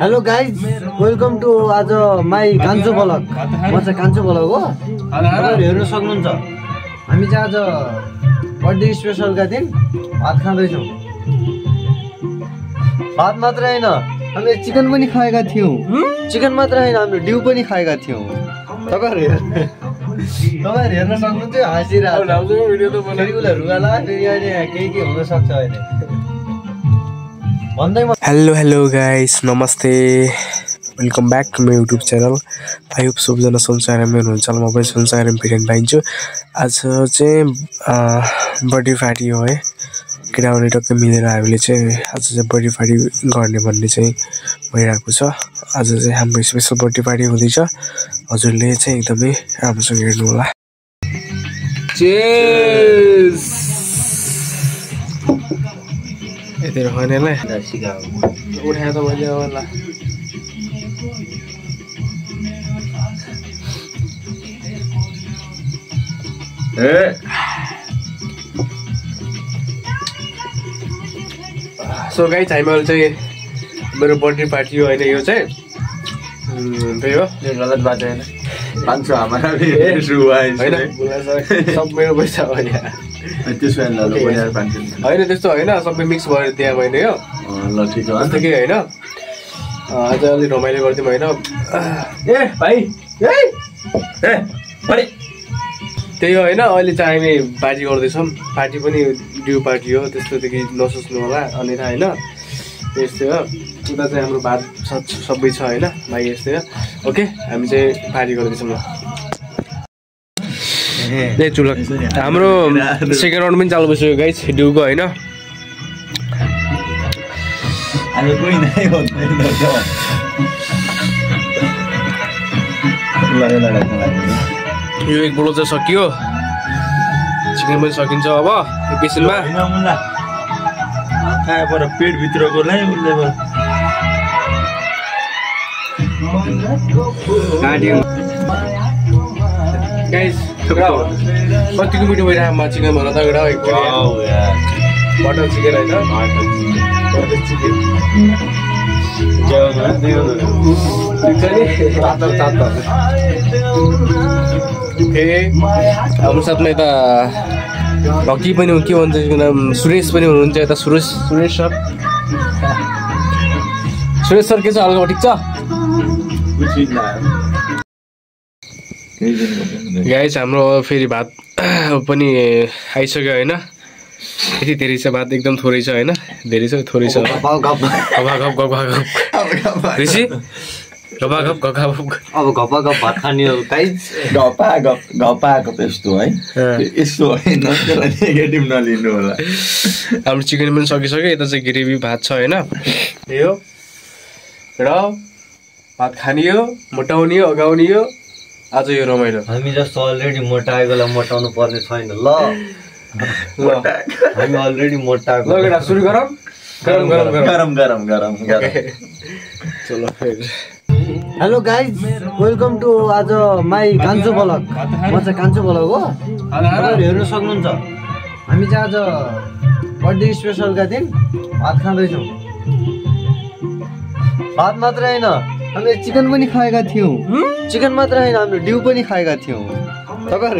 Hello guys welcome to आज my कान्छो blog. म चाहिँ कान्छो ब्लग हो, तपाईँहरू हेर्न सक्नुहुन्छ। हामी चाहिँ आज बर्थडे स्पेसलका दिन भात खाँदैछौँ। भात मात्र होइन, हामीले चिकन पनि खाएका थियौँ। चिकन मात्र होइन, हामीले डिउ पनि खाएका थियौँ। तपाईँहरू हेर्न सक्नुहुन्छ। हाँसिरहेको उसलाई रुगाला, फेरि अहिले केही के हुनसक्छ अहिले भन्दैमा। हेलो गाइस, नमस्ते, welcome back to my YouTube channel. I hope सबजना संसारमा हुनुहुन्छ। म पनि संसारमा भिडियो पाइन्छु। आज चाहिँ बर्थडे पार्टी हो है, किनभने टक्कै मिलेर हामीले चाहिँ आज चाहिँ बर्थडे पार्टी गर्ने भन्ने चाहिँ भइरहेको छ। आज चाहिँ हाम्रो स्पेसल बर्थडे पार्टी हुँदैछ। हजुरले चाहिँ एकदमै राम्रोसँग हेर्नु होला। चेस यति रखनेलाई उठाए त मैले होला। सो गाइस, हामीहरू चाहिँ मेरो बर्थडे पार्टी हो होइन, यो चाहिँ त्यही हो। गलत बात होइन, 500 हमारा भी होइन, सब मेरो पैसा हो यहाँ। होइन त्यस्तो होइन, सबै मिक्स भएर दिए मैले हो। ल ठिक हो, त्यस्तो केही होइन। आज अलिक रमाइलो गरिदिउँ होइन। ए भाइ त्यही हो होइन। अहिले चाहिँ हामी पार्टी गर्दैछौँ। पार्टी पनि ड्यु पार्टी हो, त्यस्तो त केही नसोच्नु होला अन्यथा होइन। यस्तै हो, उता चाहिँ हाम्रो भात सबै छ होइन भाइ, यस्तै हो। ओके, हामी चाहिँ पार्टी गर्दैछौँ। ल ए चुलक, हाम्रो सेकेन्ड राउन्ड पनि चालु भइसक्यो गाइस ड्युको होइन। यो एक बोलो चाहिँ सकियो, चिकन पनि सकिन्छ अब एकैछिनमा। पेट भित्रकोलाई उसले गाइस कतिको मिठो भइरहेको चिकन भन त एउटा बटर चिकन होइन, बटर चिकन हाम्रो साथमा यता भक्ति पनि के भन्छ नाम, सुरेश पनि हुनुहुन्छ यता। सुरेश सर के छ हालको, ठिक छ गाइस? हाम्रो फेरि भात पनि आइसक्यो होइन। यति धेरै छ भात, एकदम थोरै छ होइन, धेरै छ थोरै छ। अब घप भात खाने हो गाइस। घपाको त्यस्तो है, यस्तो होइन, नेगेटिभ नलिनु होला। हाम्रो चिकन पनि सकिसक्यो, यता चाहिँ ग्रेभी भात छ होइन। त्यही हो र भात खाने हो, मोटाउने हो, अगाउने हो। आज यो रमाइलो। हामी जस्तो अलरेडी मोटाएकोलाई मोटाउनु पर्ने छैन। ल हामी अलरेडी मोटाएको। ल सुरु गरौँ। गरम चलो फेरि। हेलो गाइज वेलकम टु आज माई कान्छो ब्लग। म चाहिँ कान्छो ब्लग हो, तपाईँहरू हेर्न सक्नुहुन्छ। हामी चाहिँ आज बर्थडे स्पेसलका दिन भात खाँदैछौँ। भात मात्र होइन, हामीले चिकन पनि खाएका थियौँ। चिकन मात्र होइन, हामीले डिउ पनि खाएका थियौँ। तपाईँहरू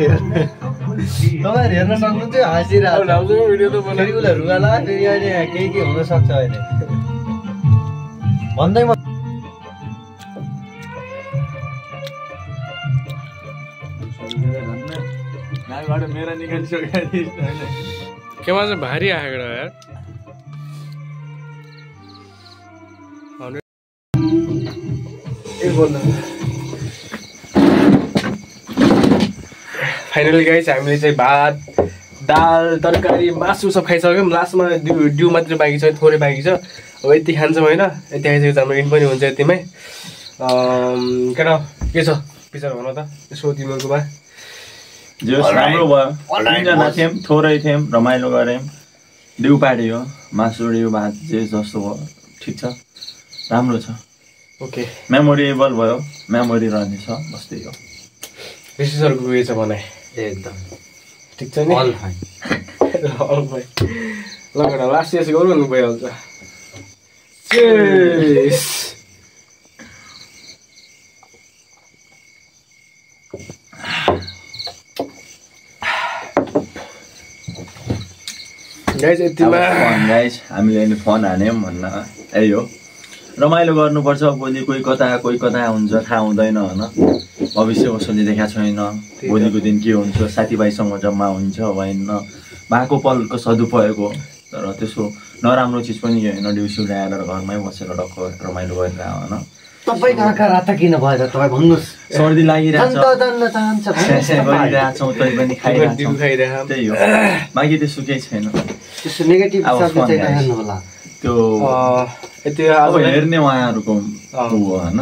हेर्न सक्नुहुन्छ। हाँसिरहेको फेरि उसलाई रुगाला, फेरि अहिले केही के हुनसक्छ अहिले भन्दैमा। मेरा निकालिसक्यो केमा चाहिँ भारी आएको यार। फाइनली गाइस हामीले चाहिँ भात, दाल, तरकारी, मासु सब खाइसक्यौँ। लास्टमा डिउ मात्रै बाँकी छ, थोरै बाँकी छ। अब यति खान्छौँ होइन, यति खाइसकेपछि हाम्रो इन्ड पनि हुन्छ यतिमै। केटा के छ विचार भन त, यसो तिमीहरूको बा? राम्रो भयो, 3जना थियौँ, थोरै थियौँ, रमाइलो गऱ्यौँ। डिउ पार्टी हो, मासु डिउ भात जे जस्तो भयो, ठिक छ, राम्रो छ। ओके, मेमोरेबल भयो, मेमोरी रहनेछ, बस्तै हो। विशेषहरूको उयो छ बनाए एकदम ठिक छ नि, अल फाइन। ल केटा लास्ट इयर्स गरौँ नि भइहाल्छ। चेस गाइस यतिमा गाइस हामीले अहिले फोन हान्यौँ भन्न यही हो रमाइलो गर्नुपर्छ भोलि कोही कता हुन्छ थाहा हुँदैन होइन भविष्य कसैले देखाएको छैन भोलिको दिन के हुन्छ साथीभाइसँग जम्मा हुन्छ होइन भएको पलको सदुपयोग हो तर त्यसो नराम्रो चिज पनि होइन दिउँसो ल्याएर घरमै बसेर डक्क रमाइलो गरेर होइन तपाईँको आँखा राता किन भयो त तपाईँ भन्नुहोस् सर्दी लागिरहेछ जान्न चाहन्छ गरिरहेछौँ तै पनि खाइरहेछौँ त्यही हो बाँकी त्यसो केही छैन त्यस्तो नेगेटिभ शब्द चाहिँ नहेर्नु होला त्यो यति अब हेर्ने उहाँहरूको हो होइन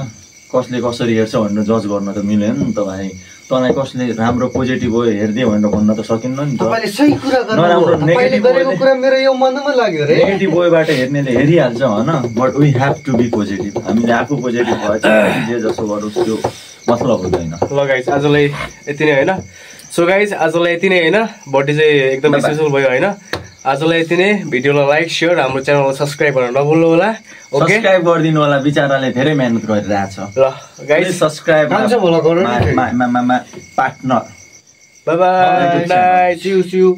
कसले कसरी हेर्छ भनेर जज गर्न त मिलेन नि त भाइ तँलाई कसले राम्रो पोजिटिभ हो हेरिदियो भनेर भन्न त सकिन्न नि त तपाईँले सही कुरा गर्नु तपाईँले गरेको कुरा मेरो यो मनमा लाग्यो रे नेगेटिभ वेबाट हेर्नेले हेरिहाल्छ होइन but we have to be positive हामीले आफू पोजिटिभ भएछ जे जसो गरोस् त्यो मतलब हुँदैन ल गाइस आजलाई यति नै होइन सो गाइस आजलाई यति नै होइन बर्थडे चाहिँ एकदम स्पेसल भयो होइन आजलाई यति नै भिडियोलाई लाइक सेयर हाम्रो च्यानललाई सब्सक्राइब गर्न नभुल्नु होला ओके सब्सक्राइब गरिदिनु होला बिचाराले धेरै मेहनत गरिरहेछ ल guys subscribe partner bye bye C you